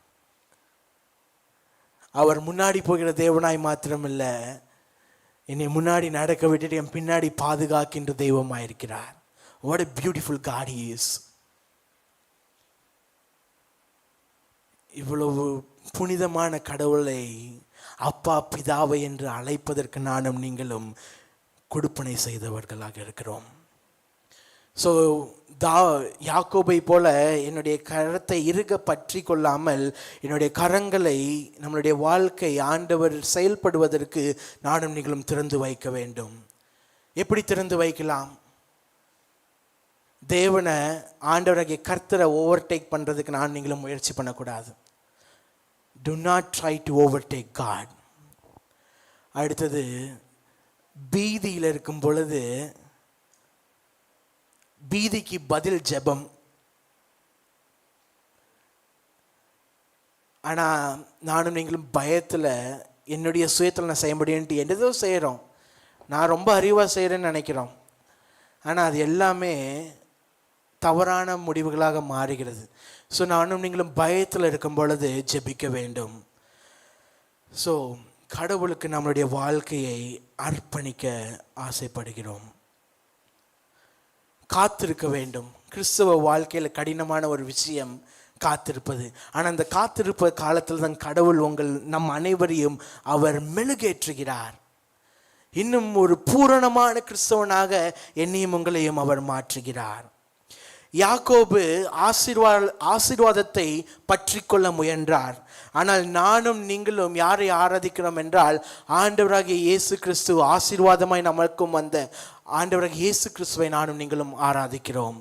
அவர் முன்னாடி போகிற தேவனாய் மாத்திரமில்ல, என்னை முன்னாடி நடக்க விட்டுட்டு என் பின்னாடி பாதுகாக்கின்ற தெய்வமாய் இருக்கிறார். What a beautiful God he is. இவ்வளவு புனிதமான கடவுளை அப்பா பிதாவை என்று அழைப்பதற்கு நானும் நீங்களும் கொடுப்பனை செய்தவர்களாக இருக்கிறோம். ஸோ யாக்கோபை போல என்னுடைய கரத்தை இறுக பற்றி கொள்ளாமல் என்னுடைய கரங்களை நம்மளுடைய வாழ்க்கை ஆண்டவர் செயல்படுவதற்கு நானும் நீங்களும் திறந்து வைக்க வேண்டும். எப்படி திறந்து வைக்கலாம்? தேவனை, ஆண்டவராகிய கர்த்தரை ஓவர்டேக் பண்ணுறதுக்கு நான் நீங்களும் முயற்சி பண்ணக்கூடாது. Do not try to overtake God. அடுத்தது, பீதியில் இருக்கும் பொழுது பீதிக்கு பதில் ஜெபம். ஆனால் நானும் நீங்களும் பயத்தில், என்னுடைய சுயத்தில் நான் செய்ய முடியும்ட்டு என்னதோ செய்கிறோம். நான் ரொம்ப அறிவாக செய்கிறேன்னு நினைக்கிறோம். ஆனால் அது எல்லாமே தவறான முடிவுகளாக மாறுகிறது. ஸோ நானும் நீங்களும் பயத்தில் இருக்கும் பொழுது ஜெபிக்க வேண்டும். ஸோ கடவுளுக்கு நம்மளுடைய வாழ்க்கையை அர்ப்பணிக்க ஆசைப்படுகிறோம். காத்திருக்க வேண்டும். கிறிஸ்தவ வாழ்க்கையில் கடினமான ஒரு விஷயம் காத்திருப்பது. ஆனால் அந்த காத்திருப்ப காலத்தில் தான் கடவுள் நம் அனைவரையும் அவர் மெழுகேற்றுகிறார். இன்னும் ஒரு பூரணமான கிறிஸ்தவனாக என்னையும் உங்களையும் அவர் மாற்றுகிறார். யாக்கோபு ஆசீர்வாதத்தை பற்றி கொள்ள முயன்றார். ஆனால் நானும் நீங்களும் யாரை ஆராதிக்கிறோம் என்றால், ஆண்டவராகிய இயேசு கிறிஸ்து ஆசீர்வாதமாய் நமக்கும் வந்த ஆண்டவராகிய இயேசு கிறிஸ்துவை நானும் நீங்களும் ஆராதிக்கிறோம்.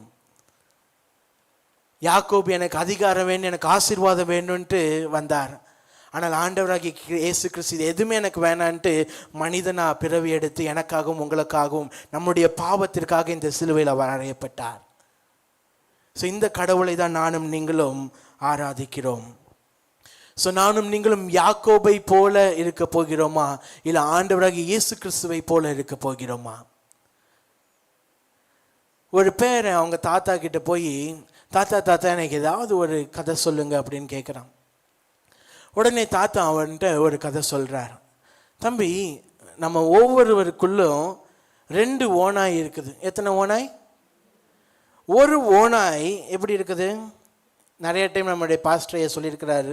யாக்கோபு எனக்கு அதிகாரம் வேணும், எனக்கு ஆசீர்வாதம் வேணும்ன்ட்டு வந்தார். ஆனால் ஆண்டவராகிய இயேசு கிறிஸ்து இது எதுவுமே எனக்கு வேணான்ட்டு மனிதனா பிறவி எடுத்து எனக்காகவும் உங்களுக்காகவும் நம்முடைய பாவத்திற்காக இந்த சிலுவையில் அவர் அறையப்பட்டார். ஸோ இந்த கடவுளை தான் நானும் நீங்களும் ஆராதிக்கிறோம். ஸோ நானும் நீங்களும் யாக்கோபை போல இருக்க போகிறோமா, இல்லை ஆண்டவராகிய இயேசு கிறிஸ்துவை போல இருக்க போகிறோமா? ஒரு பேரை அவங்க தாத்தா கிட்ட போய், தாத்தா எனக்கு ஏதாவது ஒரு கதை சொல்லுங்க அப்படின்னு கேட்குறான். உடனே தாத்தா அவன்கிட்ட ஒரு கதை சொல்கிறார். தம்பி, நம்ம ஒவ்வொருவருக்குள்ளும் 2 ஓநாய் இருக்குது. எத்தனை ஓநாய்? ஒரு ஓநாய் எப்படி இருக்குது? நிறைய டைம் நம்மளுடைய பாஸ்டரையை சொல்லியிருக்கிறாரு,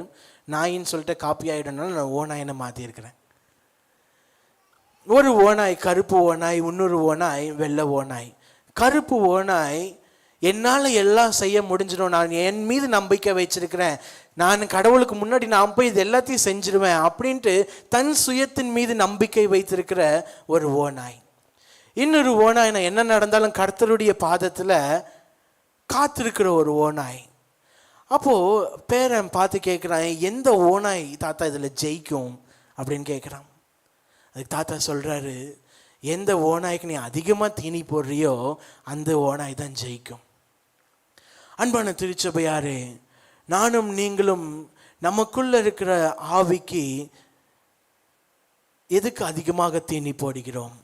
நாயின்னு சொல்லிட்டு காப்பி ஆகிடனால நான் ஓநாயினை மாற்றியிருக்கிறேன். ஒரு ஓநாய் கருப்பு ஓநாய், இன்னொரு ஓநாய் வெள்ளை ஓநாய். கருப்பு ஓநாய் என்னால் எல்லாம் செய்ய முடிஞ்சிடும், நான் என் மீது நம்பிக்கை வச்சிருக்கிறேன், நான் கடவுளுக்கு முன்னாடி நான் போய் இது எல்லாத்தையும் செஞ்சிருவேன் அப்படின்ட்டு தன் சுயத்தின் மீது நம்பிக்கை வைத்திருக்கிற ஒரு ஓநாய். இன்னொரு ஓநாய் நான் என்ன நடந்தாலும் கர்த்தருடைய பாதத்தில் காத்திருக்கிற ஒரு ஓநாய். அப்போது பேரன் பார்த்து கேட்குறான், எந்த ஓநாய் தாத்தா இதில் ஜெயிக்கும் அப்படின்னு கேட்குறான். அதுக்கு தாத்தா சொல்கிறாரு, எந்த ஓநாய்க்கு நீ அதிகமாக தீனி போடுறியோ அந்த ஓநாய் தான் ஜெயிக்கும். அன்பான திருச்சபையாரே, நானும் நீங்களும் நமக்குள்ள இருக்கிற ஆவிக்கு எதுக்கு அதிகமாக தீனி போடுகிறோம்?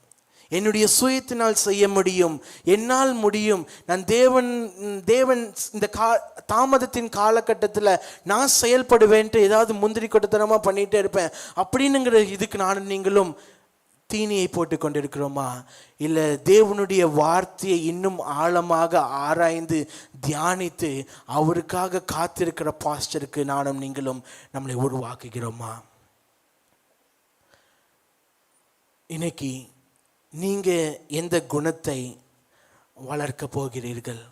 என்னுடைய சுயத்தினால் செய்ய முடியும், என்னால் முடியும், நான் தேவன் இந்த தாமதத்தின் காலகட்டத்தில் நான் செயல்படுவேன்ட்டு ஏதாவது முந்திரி கொட்டத்தனமாக பண்ணிகிட்டே இருப்பேன் அப்படின்னுங்கிற இதுக்கு நானும் நீங்களும் தீனியை போட்டு கொண்டிருக்கிறோமா? இல்லை தேவனுடைய வார்த்தையை இன்னும் ஆழமாக ஆராய்ந்து தியானித்து அவருக்காக காத்திருக்கிற பாஸ்டருக்கு நானும் நீங்களும் நம்மளை உருவாக்குகிறோமா? இன்னைக்கு நீங்கள் எந்த குணத்தை வளர்க்க போகிறீர்கள்?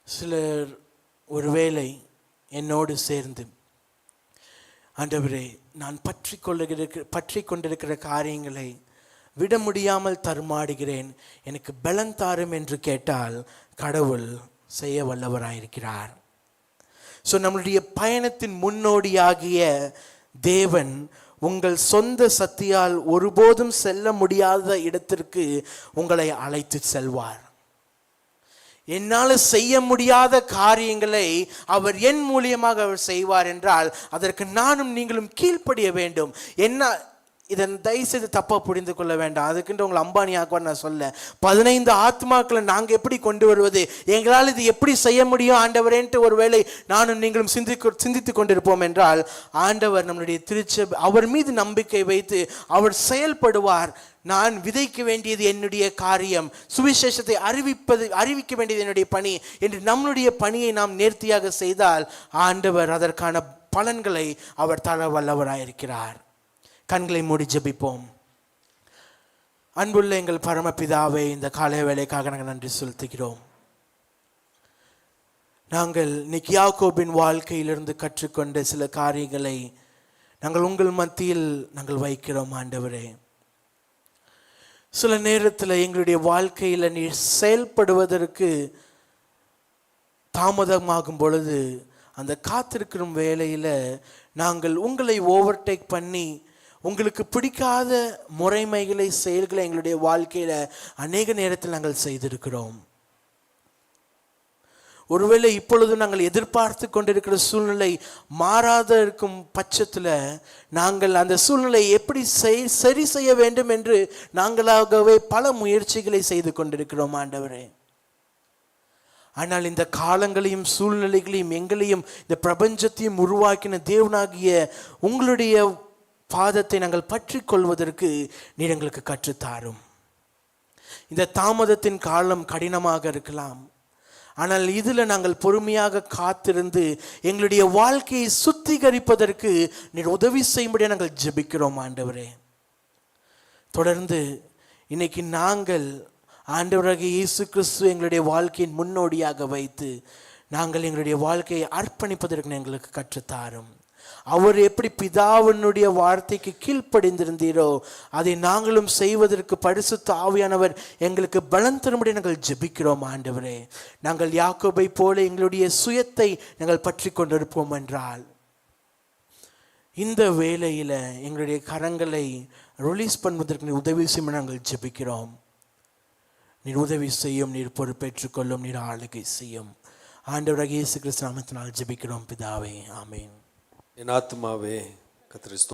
சிலர் ஒருவேளை என்னோடு சேர்ந்து, ஆண்டவரே, நான் பற்றி கொண்டிருக்கிற காரியங்களை விட முடியாமல் தருமாடுகிறேன், எனக்கு பலன் தாரும் என்று கேட்டால் கடவுள் செய்ய வல்லவராயிருக்கிறார். ஸோ நம்மளுடைய பயணத்தின் முன்னோடியாகிய தேவன் உங்கள் சொந்த சக்தியால் ஒருபோதும் செல்ல முடியாத இடத்திற்கு உங்களை அழைத்து செல்வார். என்னால் செய்ய முடியாத காரியங்களை அவர் என் மூலியமாக அவர் செய்வார் என்றால் அதற்கு நானும் நீங்களும் கீழ்ப்படிய வேண்டும். என்ன, இதன் தயவுசெய்து தப்பாக புரிந்து கொள்ள வேண்டாம். அதுக்குன்ற உங்களை அம்பானி ஆக்குவார் நான் சொல்ல. 15 ஆத்மாக்களை நாங்கள் எப்படி கொண்டு வருவது, எங்களால் இது எப்படி செய்ய முடியும் ஆண்டவரேன்ட்டு ஒருவேளை நானும் நீங்களும் சிந்தித்து கொண்டிருப்போம் என்றால், ஆண்டவர் நம்மளுடைய திருச்சபை அவர் மீது நம்பிக்கை வைத்து அவர் செயல்படுவார். நான் விதைக்க வேண்டியது என்னுடைய காரியம், சுவிசேஷத்தை அறிவிக்க வேண்டியது என்னுடைய பணி என்று நம்மளுடைய பணியை நாம் நேர்த்தியாக செய்தால் ஆண்டவர் அதற்கான பலன்களை அவர் தர வல்லவராயிருக்கிறார். கண்களை மூடி ஜெபிப்போம். அன்புள்ள எங்கள் பரமபிதாவே, இந்த காலை வேளைக்காக நாங்கள் நன்றி செலுத்துகிறோம். நாங்கள் இன்னைக்கு யாக்கோபின் வாழ்க்கையிலிருந்து கற்றுக்கொண்ட சில காரியங்களை நாங்கள் உங்கள் மத்தியில் நாங்கள் வைக்கிறோம். ஆண்டவரே, சில நேரத்தில் எங்களுடைய வாழ்க்கையில் நீர் செயல்படுவதற்கு தாமதமாகும் பொழுது அந்த காத்திருக்கிற வேளையில் நாங்கள் உங்களை ஓவர்டேக் பண்ணி உங்களுக்கு பிடிக்காத முறைமைகளை செயல்களை எங்களுடைய வாழ்க்கையில் அநேக நேரத்தில் நாங்கள் செய்திருக்கிறோம். ஒருவேளை இப்பொழுது நாங்கள் எதிர்பார்த்து கொண்டிருக்கிற சூழ்நிலை மாறாத இருக்கும் பட்சத்தில் நாங்கள் அந்த சூழ்நிலையை எப்படி சரி செய்ய வேண்டும் என்று நாங்களாகவே பல முயற்சிகளை செய்து கொண்டிருக்கிறோம் ஆண்டவரே. ஆனால் இந்த காலங்களையும் சூழ்நிலைகளையும் எங்களையும் இந்த பிரபஞ்சத்தையும் உருவாக்கின தேவனாகிய உங்களுடைய பாதத்தை நாங்கள் பற்றி கொள்வதற்கு நீர் எங்களுக்கு கற்றுத்தாரும். இந்த தாமதத்தின் காலம் கடினமாக இருக்கலாம், ஆனால் இதில் நாங்கள் பொறுமையாக காத்திருந்து எங்களுடைய வாழ்க்கையை சுத்திகரிப்பதற்கு நீர் உதவி செய்யும்படியாக நாங்கள் ஜெபிக்கிறோம் ஆண்டவரே. தொடர்ந்து இன்னைக்கு நாங்கள் ஆண்டவராகிய இயேசு கிறிஸ்து எங்களுடைய வாழ்க்கையின் முன்னோடியாக வைத்து நாங்கள் எங்களுடைய வாழ்க்கையை அர்ப்பணிப்பதற்கு எங்களுக்கு கற்றுத்தாரும். அவர் எப்படி பிதாவினுடைய வார்த்தைக்கு கீழ்ப்படிந்திருந்தீரோ அதை நாங்களும் செய்வதற்கு பரிசுத்த ஆவியானவர் எங்களுக்கு பலன் தரும்படி நாங்கள் ஜெபிக்கிறோம் ஆண்டவரே. நாங்கள் யாக்கோபை போல எங்களுடைய சுயத்தை நாங்கள் பற்றி கொண்டிருப்போம் என்றால் இந்த வேளையில் எங்களுடைய கரங்களை ரிலீஸ் பண்ணுவதற்கு உதவி செய்ய நாங்கள் ஜெபிக்கிறோம். நீர் உதவி செய்யும், நீர் பொறுப்பேற்றுக் கொள்ளும், நீர் ஆளுகை செய்யும். ஆண்டவராகிய இயேசு கிறிஸ்து நாமத்தினால் ஜெபிக்கிறோம் பிதாவே, ஆமென். என் ஆத்துமாவே கர்த்தரை